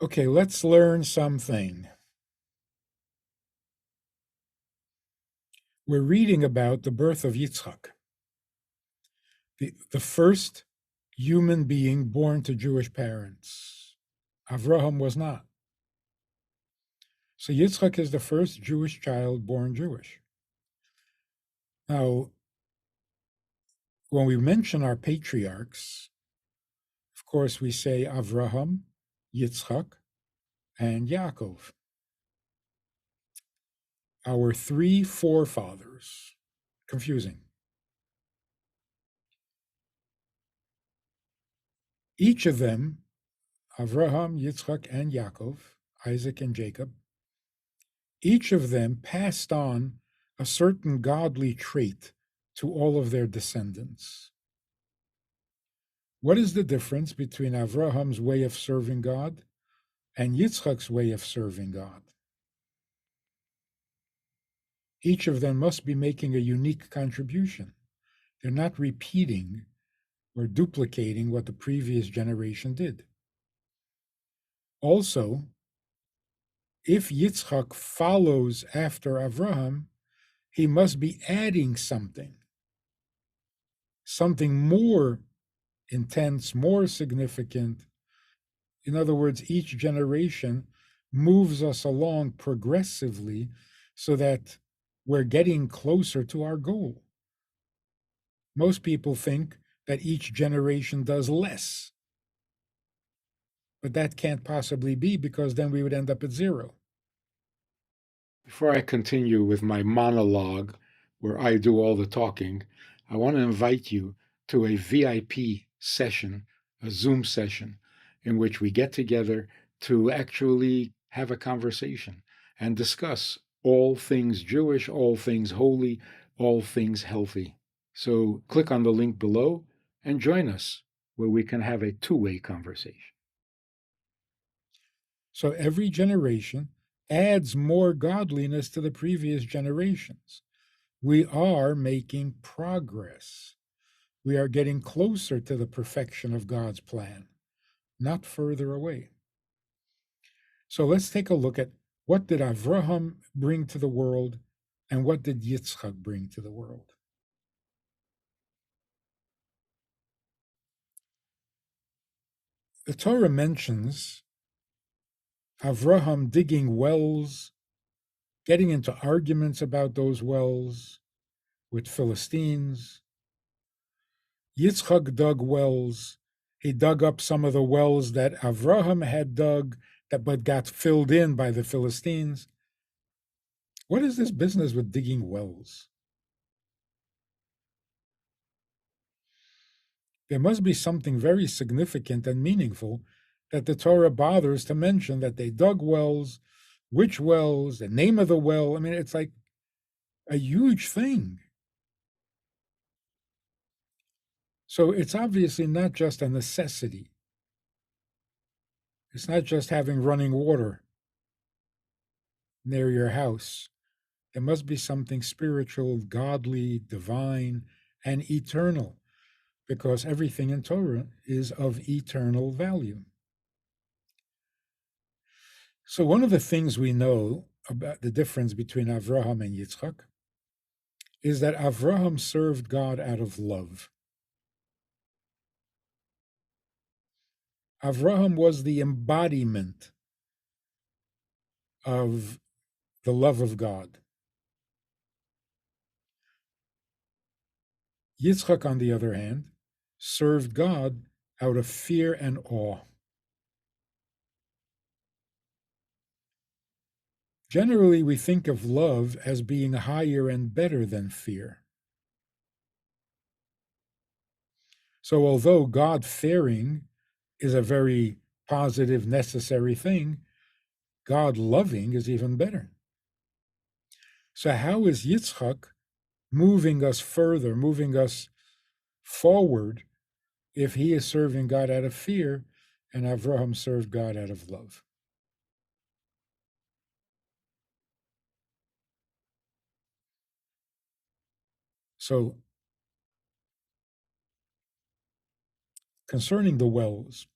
Okay, let's learn something. We're reading about the birth of Yitzchak, the first human being born to Jewish parents. Avraham was not. So Yitzchak is the first Jewish child born Jewish. Now, when we mention our patriarchs, of course, we say Avraham, Yitzchak, and Yaakov, our three forefathers. Confusing. Each of them, Avraham, Yitzchak, and Yaakov, Isaac and Jacob, each of them passed on a certain godly trait to all of their descendants. What is the difference between Avraham's way of serving God and Yitzchak's way of serving God? Each of them must be making a unique contribution. They're not repeating or duplicating what the previous generation did. Also, if Yitzchak follows after Avraham, he must be adding something more intense, more significant. In other words, each generation moves us along progressively so that we're getting closer to our goal. Most people think that each generation does less, but that can't possibly be because then we would end up at zero. Before I continue with my monologue, where I do all the talking, I want to invite you to a VIP session, a Zoom session, in which we get together to actually have a conversation and discuss all things Jewish, all things holy, all things healthy. So click on the link below and join us where we can have a two-way conversation. So every generation adds more godliness to the previous generations. We are making progress. We are getting closer to the perfection of God's plan, not further away. So let's take a look at what did Avraham bring to the world and what did Yitzchak bring to the world. The Torah mentions Avraham digging wells, getting into arguments about those wells with Philistines. Yitzchak dug wells. He dug up some of the wells that Avraham had dug, but got filled in by the Philistines. What is this business with digging wells? There must be something very significant and meaningful that the Torah bothers to mention that they dug wells, which wells, the name of the well. I mean, it's like a huge thing. So it's obviously not just a necessity. It's not just having running water near your house. There must be something spiritual, godly, divine, and eternal, because everything in Torah is of eternal value. So, one of the things we know about the difference between Avraham and Yitzchak is that Avraham served God out of love. Avraham was the embodiment of the love of God. Yitzchak, on the other hand, served God out of fear and awe. Generally, we think of love as being higher and better than fear. So, although God fearing is a very positive, necessary thing, God loving is even better. So, how is Yitzchak moving us further, moving us forward, if he is serving God out of fear and Avraham served God out of love? So, concerning the wells,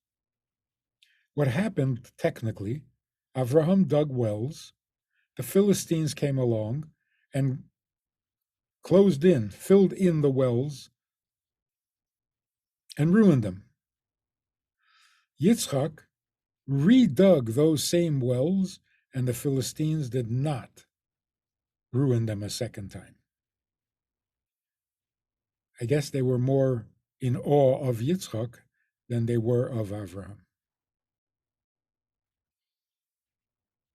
What happened technically, Avraham dug wells, the Philistines came along and filled in the wells, and ruined them. Yitzchak redug those same wells, and the Philistines did not ruin them a second time. I guess they were more in awe of Yitzchak than they were of Avraham.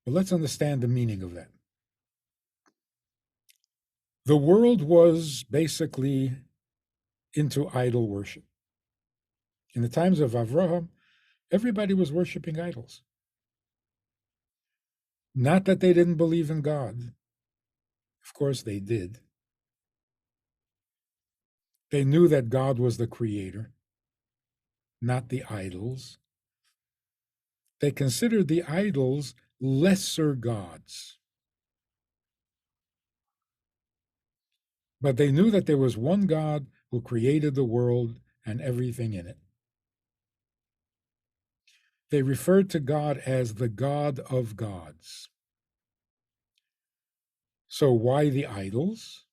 But let's understand the meaning of that. The world was basically into idol worship. In the times of Avraham, everybody was worshiping idols. Not that they didn't believe in God. Of course they did. They knew that God was the creator, not the idols. They considered the idols lesser gods. But they knew that there was one God who created the world and everything in it. They referred to God as the God of gods. So why the idols?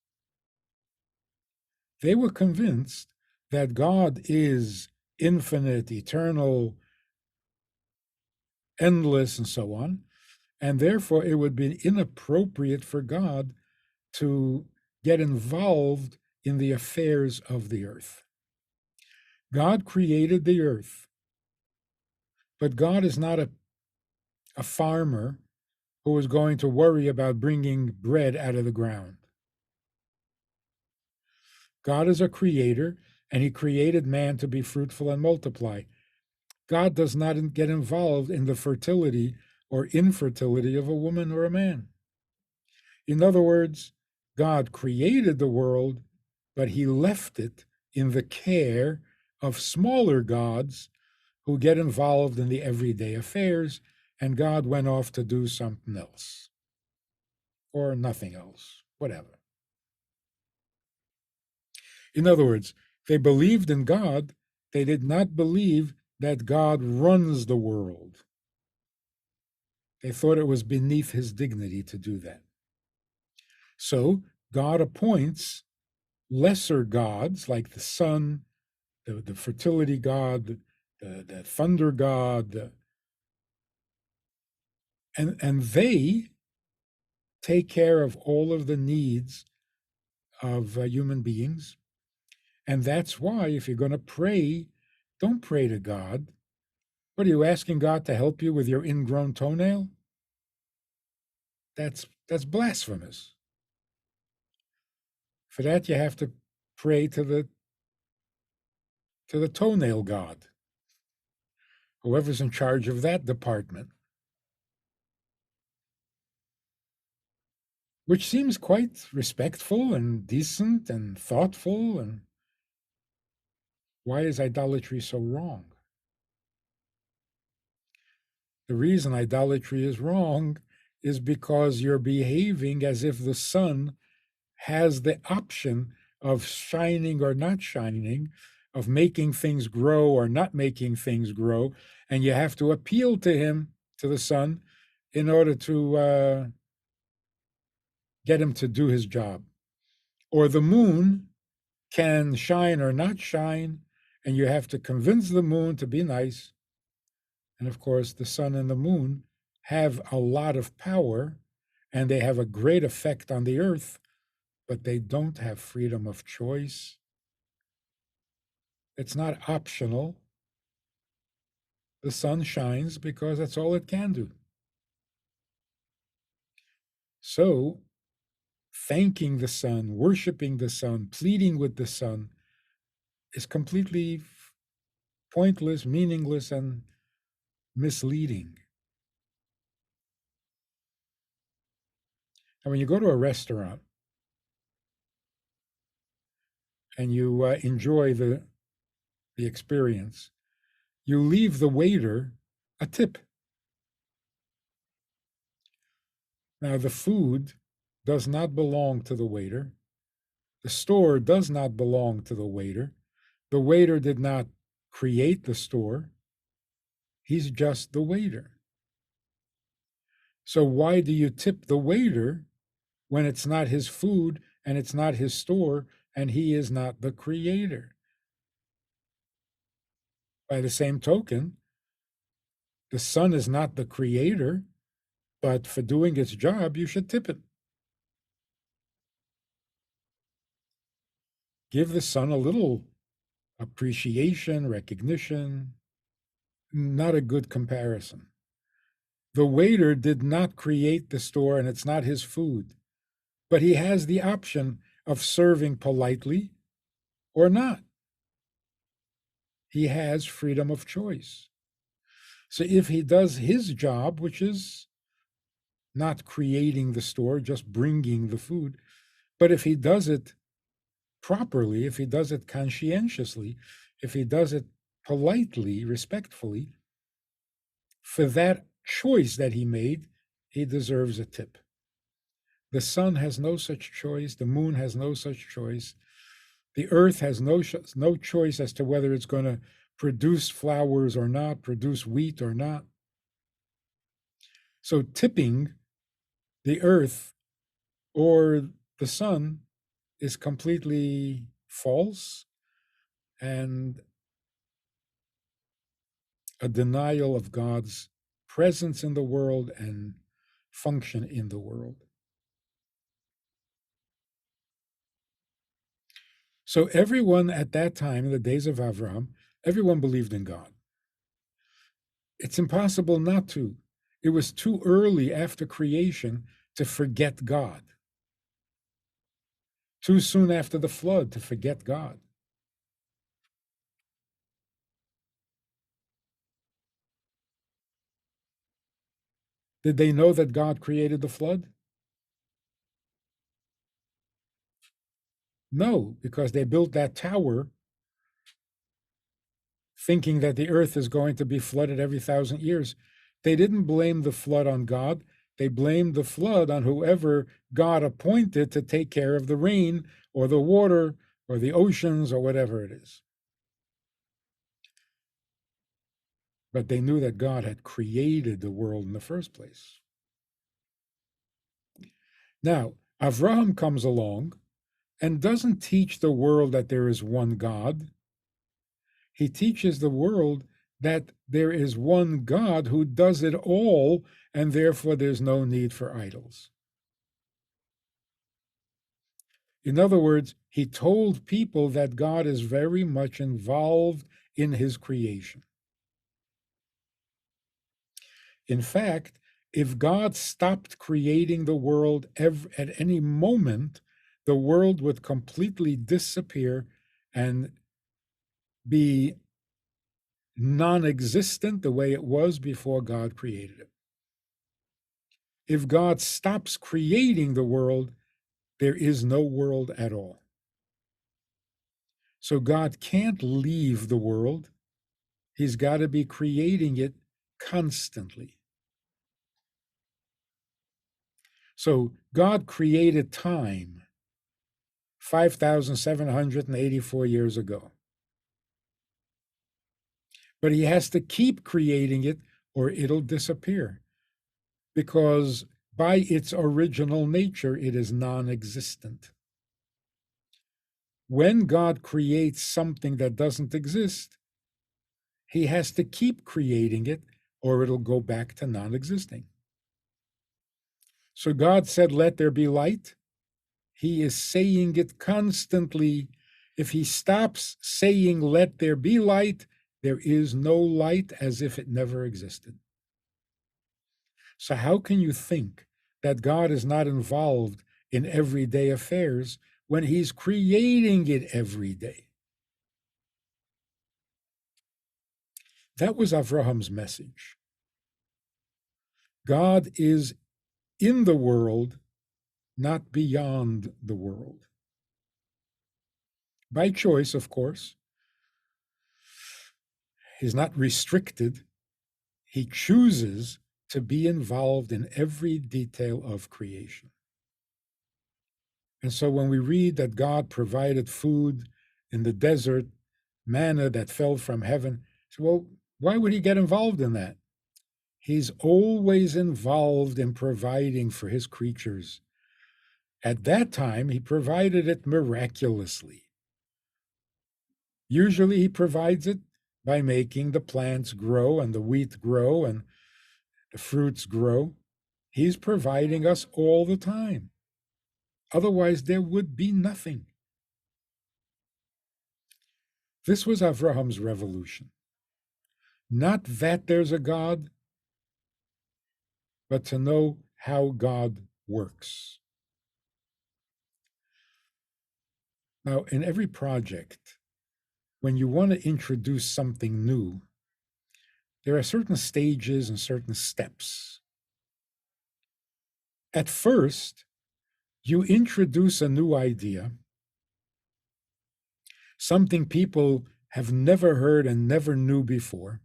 They were convinced that God is infinite, eternal, endless, and so on, and therefore it would be inappropriate for God to get involved in the affairs of the earth. God created the earth, but God is not a farmer who is going to worry about bringing bread out of the ground. God is a creator, and he created man to be fruitful and multiply. God does not get involved in the fertility or infertility of a woman or a man. In other words, God created the world, but he left it in the care of smaller gods who get involved in the everyday affairs, and God went off to do something else or nothing else, whatever. In other words, they believed in God, they did not believe that God runs the world. They thought it was beneath his dignity to do that. So God appoints lesser gods like the sun, the fertility god, the thunder god, and they take care of all of the needs of human beings. And that's why, if you're going to pray, don't pray to God. What are you asking God to help you with your ingrown toenail? That's blasphemous. For that, you have to pray to the toenail god, whoever's in charge of that department, which seems quite respectful and decent and thoughtful. And why is idolatry so wrong? The reason idolatry is wrong is because you're behaving as if the sun has the option of shining or not shining, of making things grow or not making things grow, and you have to appeal to him, to the sun, in order to get him to do his job. Or the moon can shine or not shine, and you have to convince the moon to be nice. And of course, the sun and the moon have a lot of power, and they have a great effect on the earth, but they don't have freedom of choice. It's not optional. The sun shines because that's all it can do. So, thanking the sun, worshiping the sun, pleading with the sun is completely pointless, meaningless, and misleading. And when you go to a restaurant and you enjoy the experience, you leave the waiter a tip. Now, the food does not belong to the waiter. The store does not belong to the waiter. The waiter did not create the store. He's just the waiter. So why do you tip the waiter when it's not his food and it's not his store and he is not the creator? By the same token, the sun is not the creator, but for doing its job, you should tip it. Give the sun a little appreciation, recognition. Not a good comparison. The waiter did not create the store and it's not his food, but he has the option of serving politely or not. He has freedom of choice. So if he does his job, which is not creating the store, just bringing the food, but if he does it properly, if he does it conscientiously, if he does it politely, respectfully, for that choice that he made, he deserves a tip. The sun has no such choice. The moon has no such choice. The earth has no choice as to whether it's going to produce flowers or not, produce wheat or not. So tipping the earth or the sun is completely false and a denial of God's presence in the world and function in the world. So everyone at that time, in the days of Avraham, everyone believed in God. It's impossible not to. It was too early after creation to forget God. Too soon after the flood to forget God. Did they know that God created the flood? No, because they built that tower thinking that the earth is going to be flooded every 1,000 years. They didn't blame the flood on God. They blamed the flood on whoever God appointed to take care of the rain or the water or the oceans or whatever it is. But they knew that God had created the world in the first place. Now, Avraham comes along and doesn't teach the world that there is one God. He teaches the world that there is one God who does it all, and therefore there's no need for idols. In other words, he told people that God is very much involved in his creation. In fact, if God stopped creating the world at any moment, the world would completely disappear and be non existent the way it was before God created it. If God stops creating the world, there is no world at all. So God can't leave the world. He's got to be creating it constantly. So God created time 5,784 years ago. But he has to keep creating it or it'll disappear. Because by its original nature, it is non existent. When God creates something that doesn't exist, he has to keep creating it or it'll go back to non existing. So God said, "Let there be light." He is saying it constantly. If he stops saying, "Let there be light," there is no light, as if it never existed. So, how can you think that God is not involved in everyday affairs when he's creating it every day? That was Avraham's message. God is in the world, not beyond the world. By choice, of course. He's not restricted. He chooses to be involved in every detail of creation. And so when we read that God provided food in the desert, manna that fell from heaven, so, well, Why would he get involved in that? He's always involved in providing for his creatures. At that time, he provided it miraculously. Usually, he provides it by making the plants grow and the wheat grow and the fruits grow. He's providing us all the time. Otherwise, there would be nothing. This was Avraham's revolution. Not that there's a God, but to know how God works. Now, in every project, when you want to introduce something new, there are certain stages and certain steps. At first, you introduce a new idea, something people have never heard and never knew before.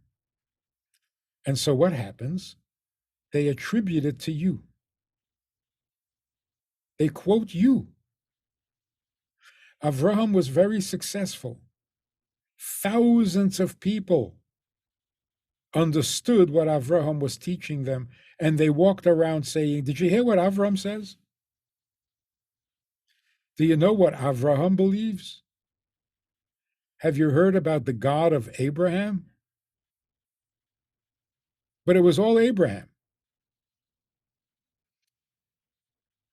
And so what happens? They attribute it to you. They quote you. Avraham was very successful. Thousands of people understood what Avraham was teaching them, and they walked around saying, "Did you hear what Avraham says? Do you know what Avraham believes? Have you heard about the God of Abraham?" But it was all Abraham.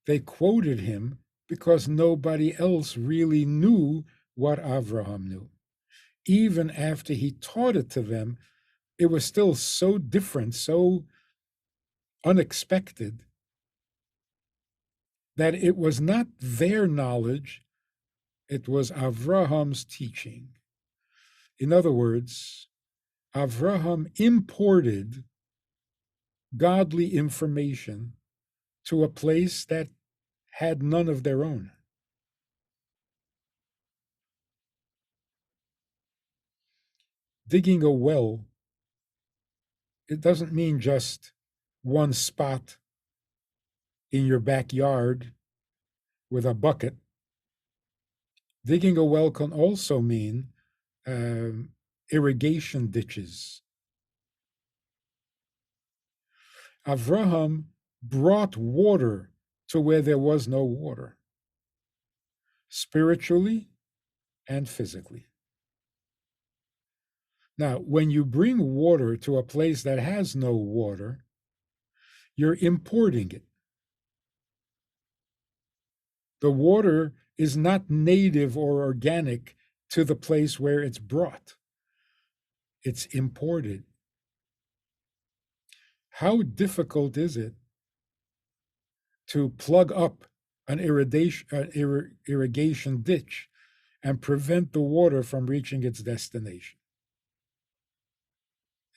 They quoted him because nobody else really knew what Avraham knew. Even after he taught it to them, it was still so different, so unexpected, that it was not their knowledge, it was Avraham's teaching. In other words, Avraham imported godly information to a place that had none of their own. Digging a well, it doesn't mean just one spot in your backyard with a bucket. Digging a well can also mean irrigation ditches. Avraham brought water to where there was no water, spiritually and physically. Now, when you bring water to a place that has no water, you're importing it. The water is not native or organic to the place where it's brought, it's imported. How difficult is it to plug up an irrigation ditch and prevent the water from reaching its destination?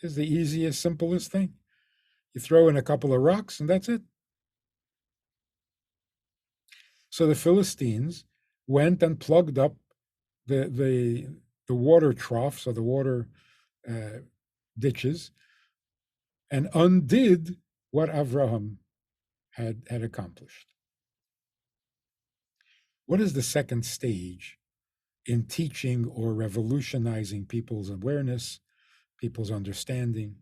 It's the easiest, simplest thing. You throw in a couple of rocks and that's it. So the Philistines went and plugged up the water troughs or the water ditches and undid what Avraham had accomplished. What is the second stage in teaching or revolutionizing people's awareness, people's understanding?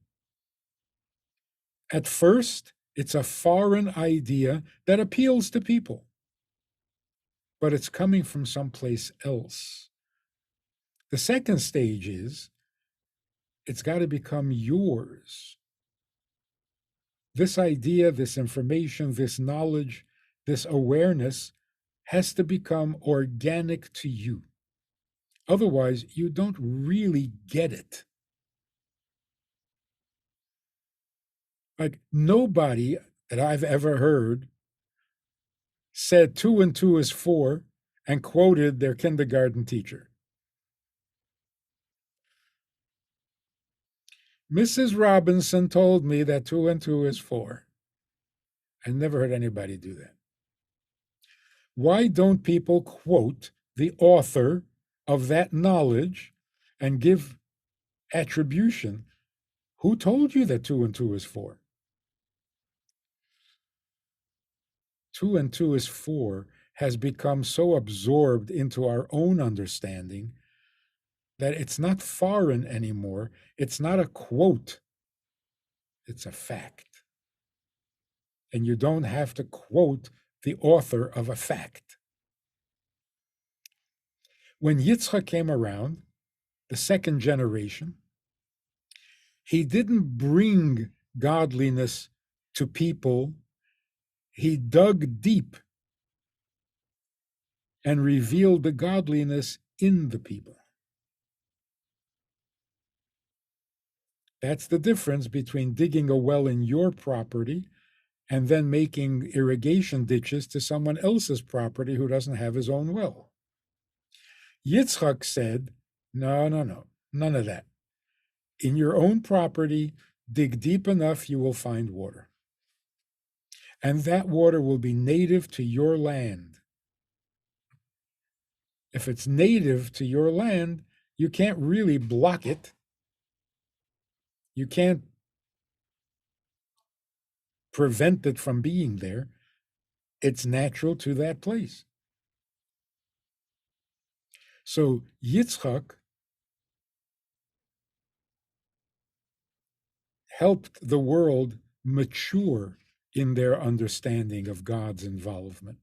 At first, it's a foreign idea that appeals to people, but it's coming from someplace else. The second stage is it's got to become yours. This idea, this information, this knowledge, this awareness has to become organic to you. Otherwise, you don't really get it. Like nobody that I've ever heard said 2 and 2 is 4 and quoted their kindergarten teacher. Mrs. Robinson told me that 2 and 2 is 4. I never heard anybody do that. Why don't people quote the author of that knowledge and give attribution? Who told you that 2 and 2 is 4? 2 and 2 is 4 has become so absorbed into our own understanding that it's not foreign anymore. It's not a quote, it's a fact. And you don't have to quote the author of a fact. When Yitzchak came around, the second generation, he didn't bring godliness to people. He dug deep and revealed the godliness in the people. That's the difference between digging a well in your property and then making irrigation ditches to someone else's property who doesn't have his own well. Yitzchak said, no, no, no, none of that. In your own property, dig deep enough, you will find water. And that water will be native to your land. If it's native to your land, you can't really block it. You can't prevent it from being there. It's natural to that place. So Yitzchak helped the world mature in their understanding of God's involvement.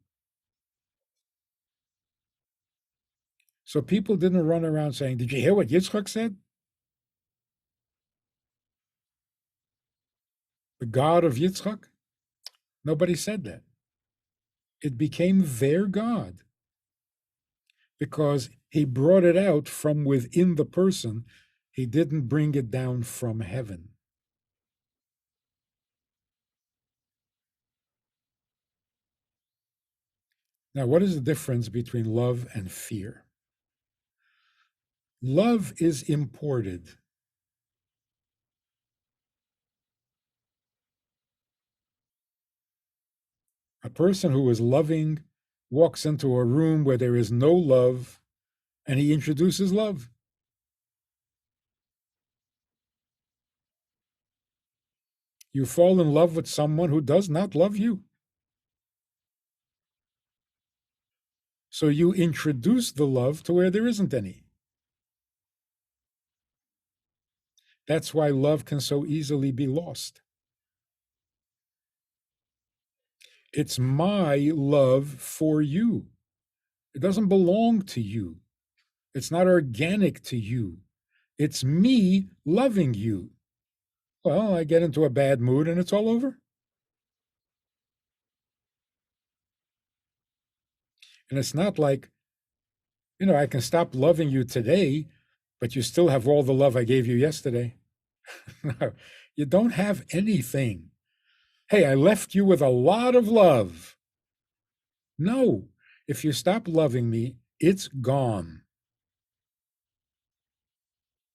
So people didn't run around saying, did you hear what Yitzchak said? The God of Yitzchak? Nobody said that. It became their God because he brought it out from within the person. He didn't bring it down from heaven. Now, what is the difference between love and fear? Love is imported. A person who is loving walks into a room where there is no love, and he introduces love. You fall in love with someone who does not love you. So you introduce the love to where there isn't any. That's why love can so easily be lost. It's my love for you. It doesn't belong to you. It's not organic to you. It's me loving you. Well, I get into a bad mood and it's all over. And it's not like, I can stop loving you today, but you still have all the love I gave you yesterday. No, you don't have anything. Hey, I left you with a lot of love. No, if you stop loving me, it's gone.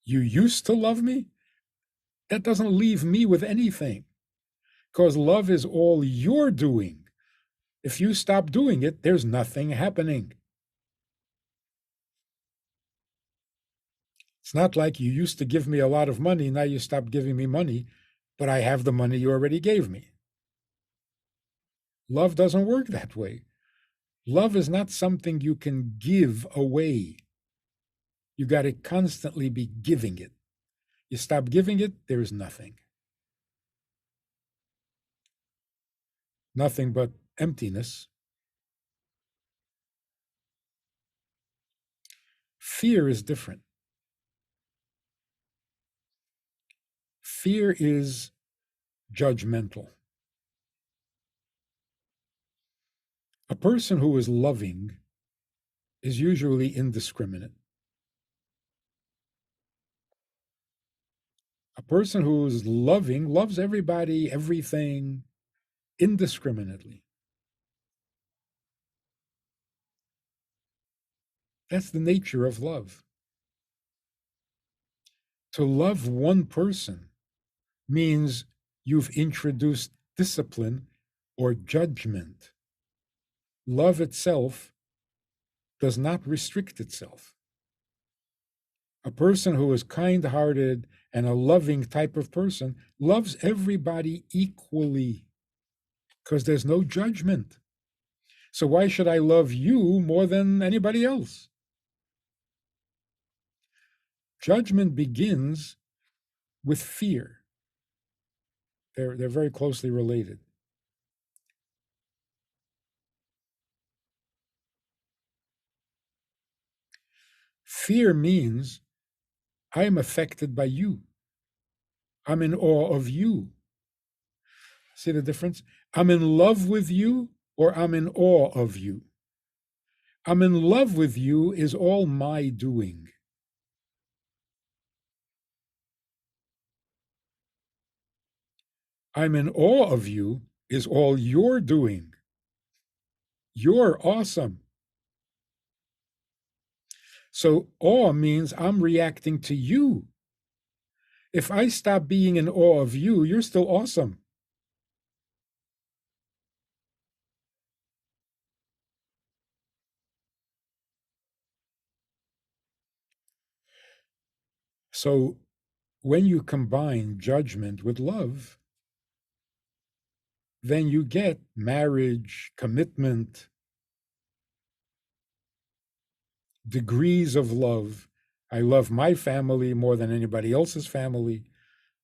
You used to love me? That doesn't leave me with anything because love is all you're doing. If you stop doing it, there's nothing happening. It's not like you used to give me a lot of money, now you stopped giving me money, but I have the money you already gave me. Love doesn't work that way. Love is not something you can give away. You got to constantly be giving it. You stop giving it, there's nothing. Nothing but emptiness. Fear is different. Fear is judgmental. A person who is loving is usually indiscriminate. A person who is loving loves everybody, everything, indiscriminately. That's the nature of love. To love one person means you've introduced discipline or judgment. Love itself does not restrict itself. A person who is kind-hearted and a loving type of person loves everybody equally because there's no judgment. So why should I love you more than anybody else? Judgment begins with fear. They're very closely related. Fear means I am affected by you. I'm in awe of you. See the difference? I'm in love with you or I'm in awe of you. I'm in love with you is all my doing. I'm in awe of you is all you're doing. You're awesome. So awe means I'm reacting to you. If I stop being in awe of you, you're still awesome. So when you combine judgment with love, then you get marriage, commitment, degrees of love. I love my family more than anybody else's family.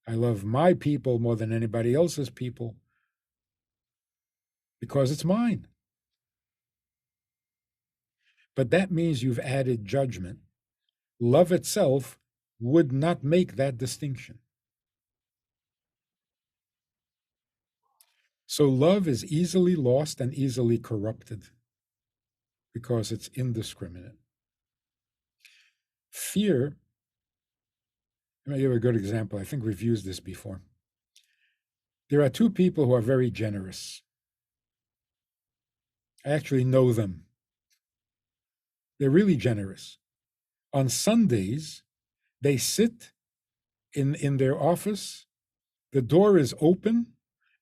I love my people more than anybody else's people because it's mine. But that means you've added judgment. Love itself would not make that distinction. So love is easily lost and easily corrupted because it's indiscriminate. Fear, let me give a good example. I think we've used this before. There are two people who are very generous. I actually know them. They're really generous. On Sundays, they sit in their office, the door is open,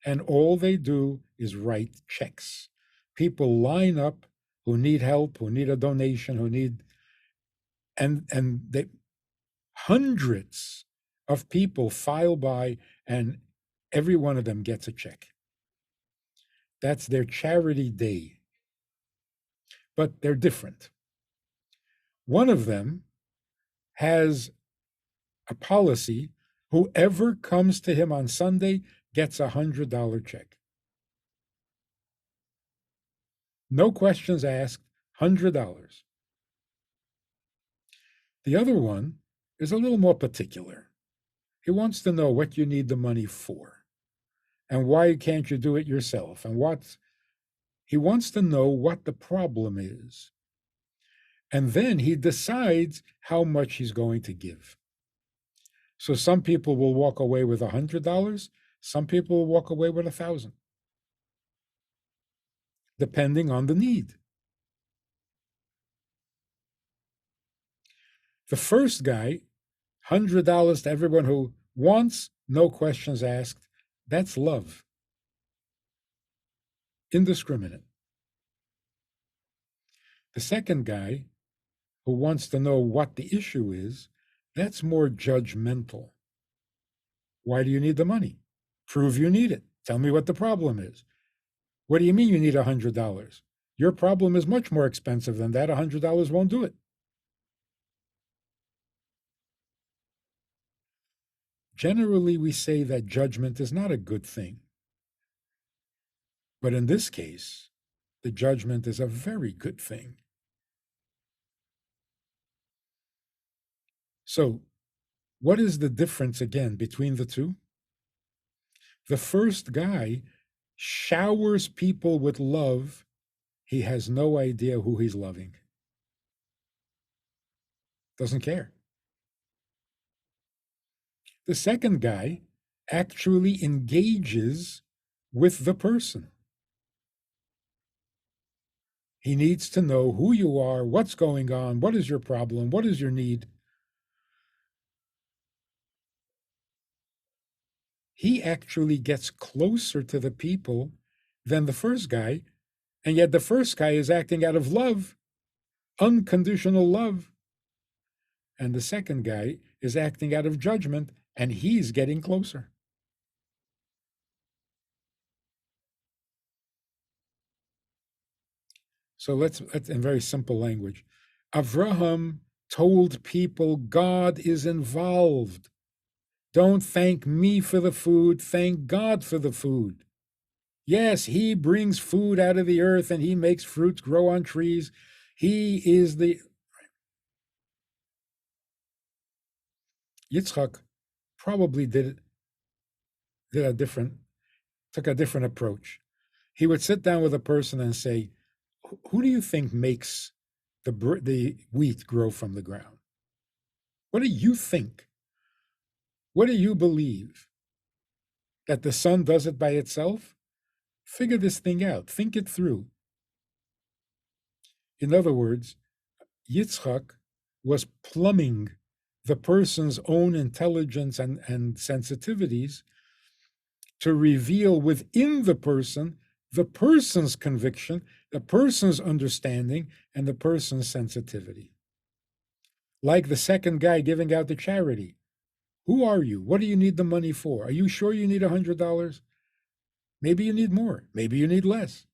and all they do is write checks. People line up who need help, who need a donation, who need and they hundreds of people file by and every one of them gets a check. That's their charity day. But they're different. One of them has a policy whoever comes to him on Sunday gets $100 check. No questions asked, $100. The other one is a little more particular. He wants to know what you need the money for and why can't you do it yourself and what he wants to know what the problem is. And then he decides how much he's going to give. So some people will walk away with $100, some people will walk away with 1,000, depending on the need. The first guy, $100 to everyone who wants, no questions asked, that's love. Indiscriminate. The second guy, who wants to know what the issue is, that's more judgmental. Why do you need the money? Prove you need it. Tell me what the problem is. What do you mean you need $100? Your problem is much more expensive than that. $100 won't do it. Generally, we say that judgment is not a good thing. But in this case, the judgment is a very good thing. So, what is the difference again between the two? The first guy showers people with love. He has no idea who he's loving, doesn't care. The second guy actually engages with the person. He needs to know who you are, what's going on, what is your problem, what is your need. He actually gets closer to the people than the first guy, and yet the first guy is acting out of love, unconditional love. And the second guy is acting out of judgment, and he's getting closer. So let's in very simple language. Avraham told people God is involved. Don't thank me for the food, thank God for the food. Yes, he brings food out of the earth and he makes fruits grow on trees. He is the Yitzchak probably did a different took a different approach. He would sit down with a person and say, "Who do you think makes the wheat grow from the ground? What do you think? What do you believe? That the sun does it by itself? Figure this thing out. Think it through." In other words, Yitzchak was plumbing the person's own intelligence and sensitivities to reveal within the person's conviction, the person's understanding, and the person's sensitivity. Like the second guy giving out the charity. Who are you? What do you need the money for? Are you sure you need $100? Maybe you need more. Maybe you need less.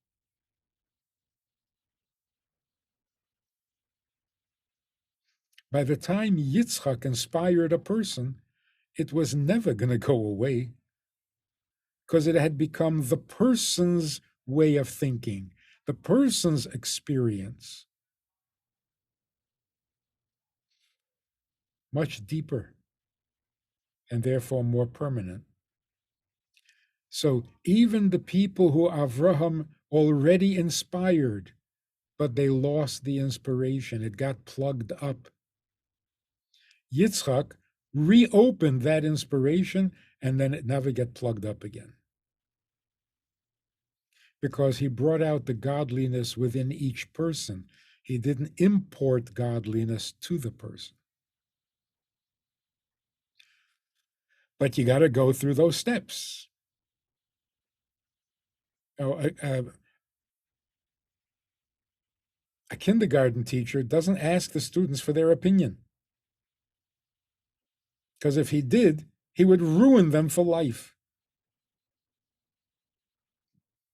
By the time Yitzchak inspired a person, it was never going to go away because it had become the person's way of thinking, the person's experience, much deeper and therefore more permanent. So even the people who Avraham already inspired, but they lost the inspiration, it got plugged up. Yitzchak reopened that inspiration and then it never got plugged up again. Because he brought out the godliness within each person. He didn't import godliness to the person. But you got to go through those steps. Oh, a kindergarten teacher doesn't ask the students for their opinion. Because if he did, he would ruin them for life.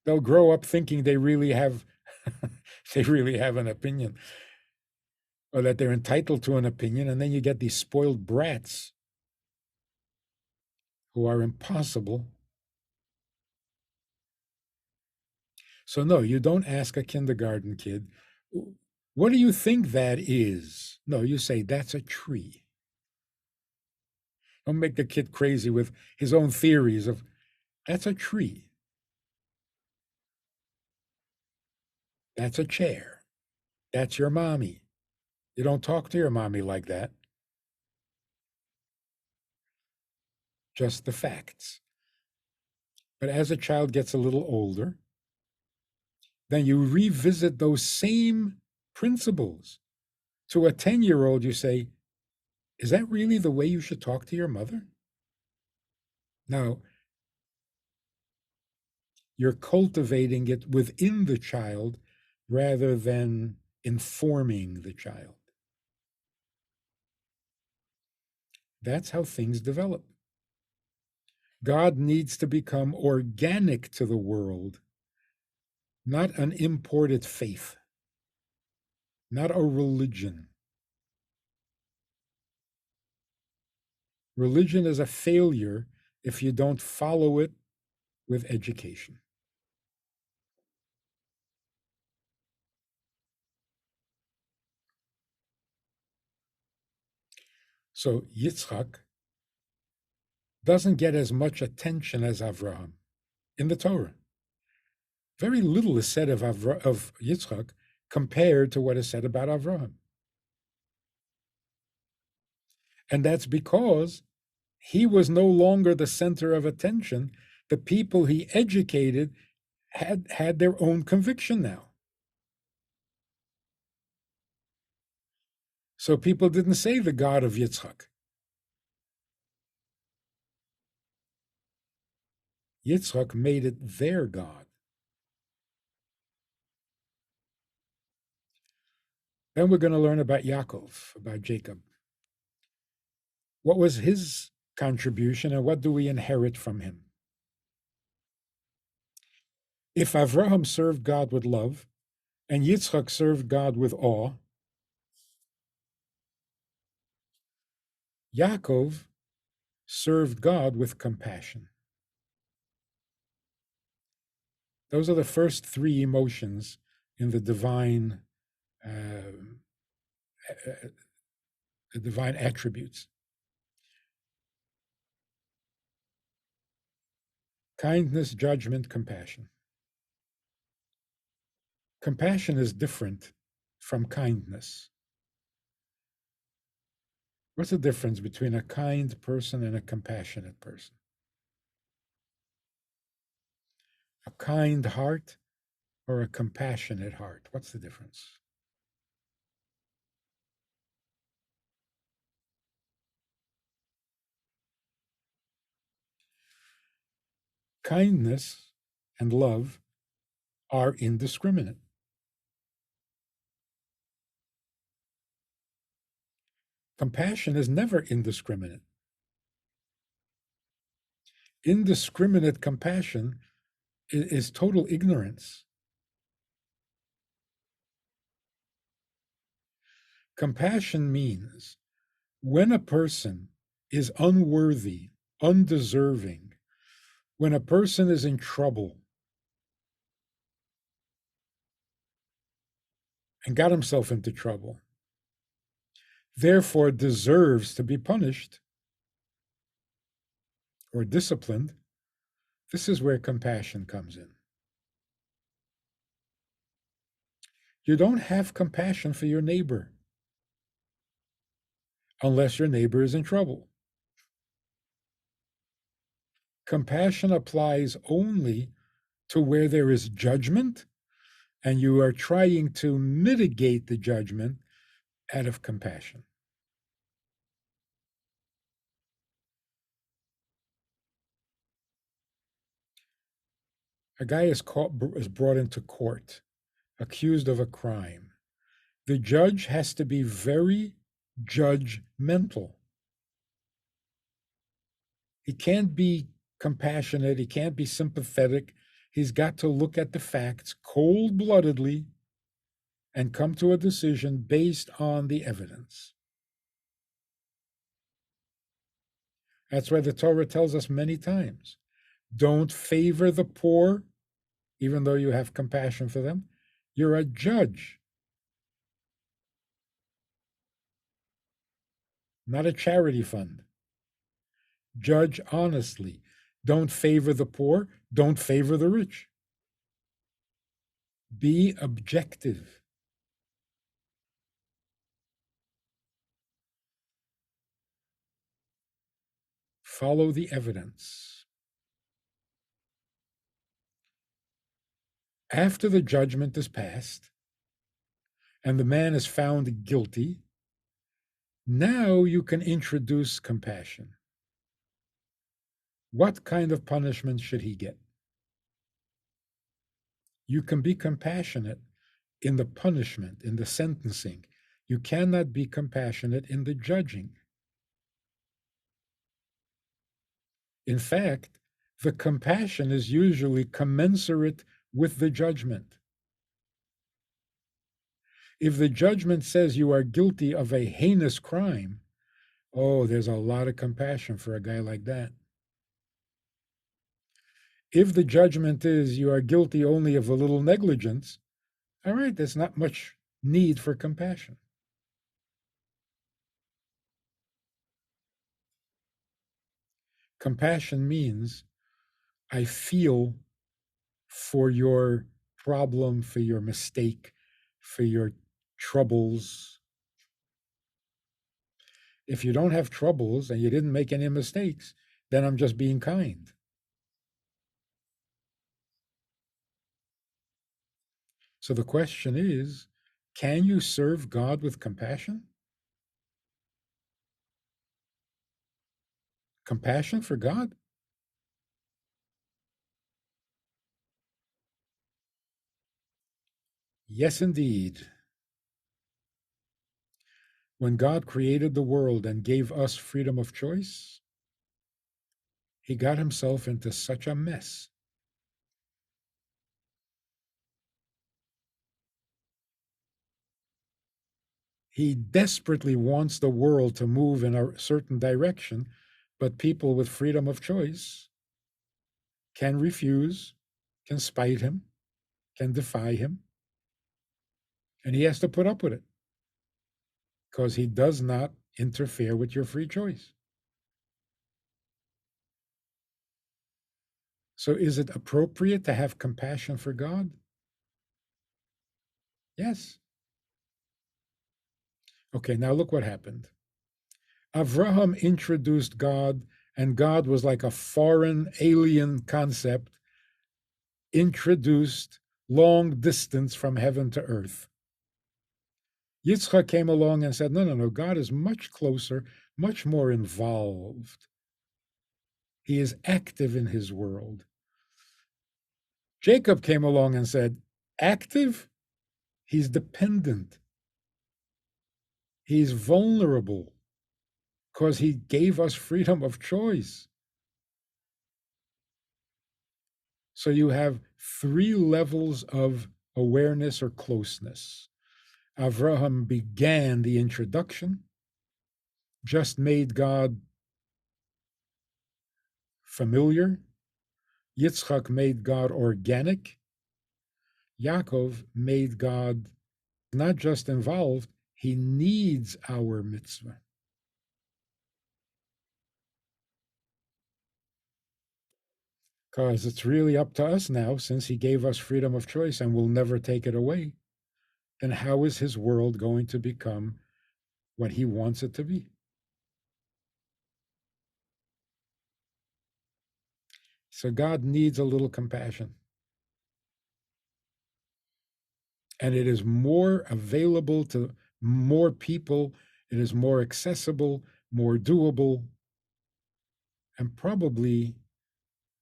They'll grow up thinking they really have they really have an opinion or that they're entitled to an opinion, and then you get these spoiled brats who are impossible. So no, you don't ask a kindergarten kid, what do you think that is? No, you say that's a tree. Don't make the kid crazy with his own theories of that's a tree. That's a chair. That's your mommy. You don't talk to your mommy like that. Just the facts. But as a child gets a little older, then you revisit those same principles. To a 10-year-old, you say, is that really the way you should talk to your mother? Now, you're cultivating it within the child rather than informing the child. That's how things develop. God needs to become organic to the world, not an imported faith, not a religion. Religion is a failure if you don't follow it with education. So Yitzchak doesn't get as much attention as Avraham in the Torah. Very little is said of Yitzchak compared to what is said about Avraham. And that's because he was no longer the center of attention. The people he educated had their own conviction now. So people didn't say the God of Yitzchak. Yitzchak made it their God. Then we're going to learn about Yaakov, about Jacob. What was his contribution and what do we inherit from him? If Avraham served God with love and Yitzchak served God with awe, Yaakov served God with compassion. Those are the first three emotions in uh, the divine attributes: kindness, judgment, compassion. Compassion is different from kindness. What's the difference between a kind person and a compassionate person? A kind heart or a compassionate heart? What's the difference? Kindness and love are indiscriminate. Compassion is never indiscriminate. Indiscriminate compassion is total ignorance. Compassion means when a person is unworthy, undeserving, when a person is in trouble and got himself into trouble, therefore deserves to be punished or disciplined, this is where compassion comes in. You don't have compassion for your neighbor unless your neighbor is in trouble. Compassion applies only to where there is judgment and you are trying to mitigate the judgment out of compassion. A guy is brought into court, accused of a crime. The judge has to be very judgmental. He can't be compassionate, he can't be sympathetic. He's got to look at the facts cold bloodedly and come to a decision based on the evidence. That's why the Torah tells us many times, don't favor the poor, even though you have compassion for them. You're a judge, not a charity fund. Judge honestly. Don't favor the poor, don't favor the rich. Be objective. Follow the evidence. After the judgment is passed and the man is found guilty, now you can introduce compassion. What kind of punishment should he get? You can be compassionate in the punishment, in the sentencing. You cannot be compassionate in the judging. In fact, the compassion is usually commensurate with the judgment. If the judgment says you are guilty of a heinous crime, oh, there's a lot of compassion for a guy like that. If the judgment is you are guilty only of a little negligence, all right, there's not much need for compassion. Compassion means I feel for your problem, for your mistake, for your troubles. If you don't have troubles and you didn't make any mistakes, then I'm just being kind. So the question is, can you serve God with compassion? Compassion for God? Yes, indeed. When God created the world and gave us freedom of choice, he got himself into such a mess. He desperately wants the world to move in a certain direction, but people with freedom of choice can refuse, can spite him, can defy him, and he has to put up with it because he does not interfere with your free choice. So, is it appropriate to have compassion for God? Yes. Okay, now look what happened. Avraham introduced God, and God was like a foreign alien concept introduced long distance from heaven to earth. Yitzchak came along and said, no, no, no, God is much closer, much more involved. He is active in his world. Jacob came along and said, active? He's dependent. He's vulnerable because he gave us freedom of choice. So you have three levels of awareness or closeness. Avraham began the introduction, just made God familiar. Yitzchak made God organic. Yaakov made God not just involved, he needs our mitzvah. Because it's really up to us now, since he gave us freedom of choice and will never take it away. Then how is his world going to become what he wants it to be? So God needs a little compassion. And it is more available to more people, it is more accessible, more doable, and probably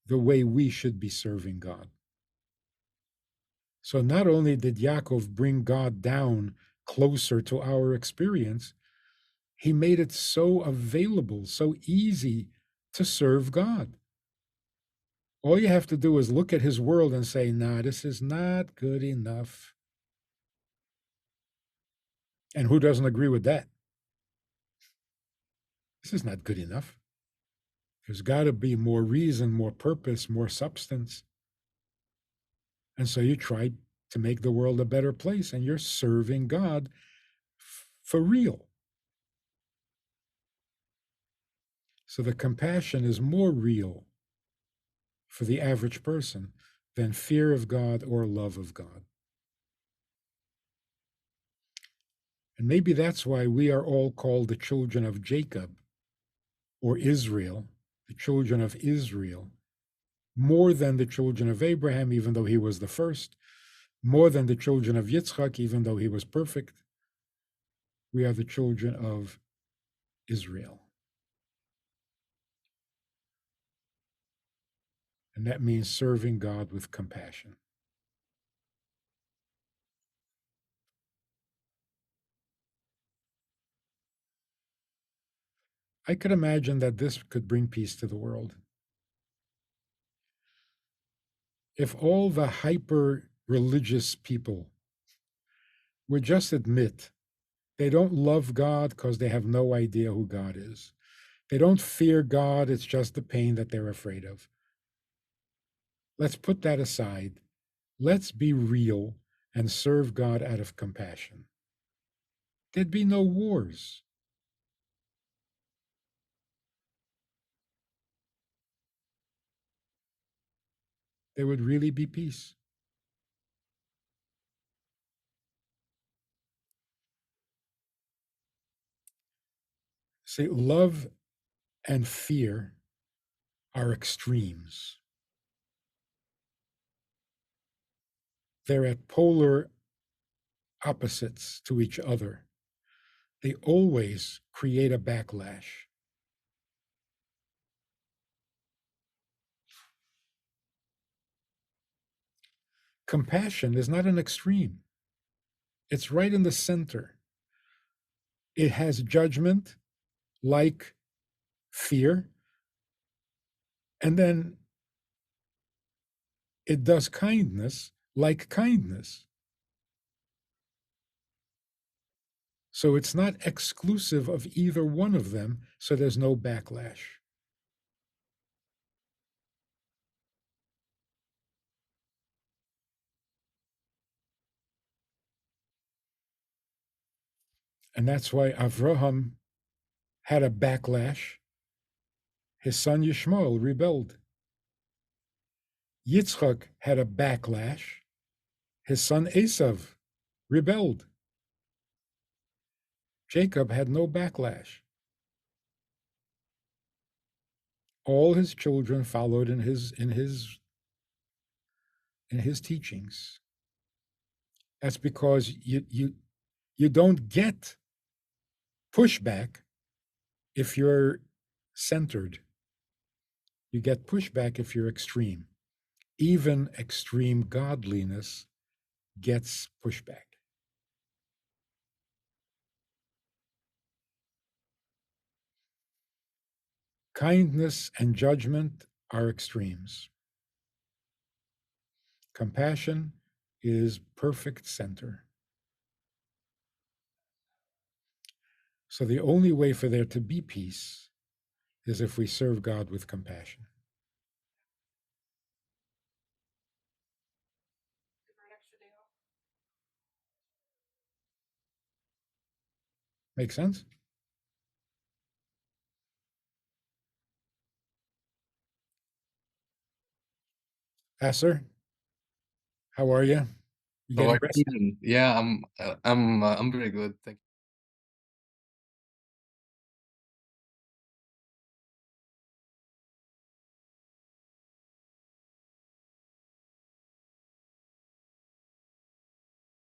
the way we should be serving God. So not only did Yaakov bring God down closer to our experience, he made it so available, so easy to serve God. All you have to do is look at his world and say, nah, this is not good enough. And who doesn't agree with that? This is not good enough. There's got to be more reason, more purpose, more substance. And so you try to make the world a better place and you're serving God for real. So the compassion is more real for the average person than fear of God or love of God. And maybe that's why we are all called the children of Jacob or Israel, the children of Israel, more than the children of Abraham, even though he was the first, more than the children of Yitzchak, even though he was perfect. We are the children of Israel. And that means serving God with compassion. I could imagine that this could bring peace to the world. If all the hyper religious people would just admit they don't love God because they have no idea who God is, they don't fear God, it's just the pain that they're afraid of. Let's put that aside. Let's be real and serve God out of compassion. There'd be no wars. There would really be peace. See, love and fear are extremes. They're at polar opposites to each other. They always create a backlash. Compassion is not an extreme, it's right in the center. It has judgment like fear, and then it does kindness like kindness. So it's not exclusive of either one of them, so there's no backlash. And that's why Avraham had a backlash. His son Yishmael rebelled. Yitzchak had a backlash. His son Esav rebelled. Jacob had no backlash. All his children followed in his teachings. That's because you don't get pushback if you're centered. You get pushback if you're extreme. Even extreme godliness gets pushback. Kindness and judgment are extremes. Compassion is perfect center. So the only way for there to be peace is if we serve God with compassion. Make sense? Pastor, how are you? You So getting I rested? can, yeah, I'm very good. Thank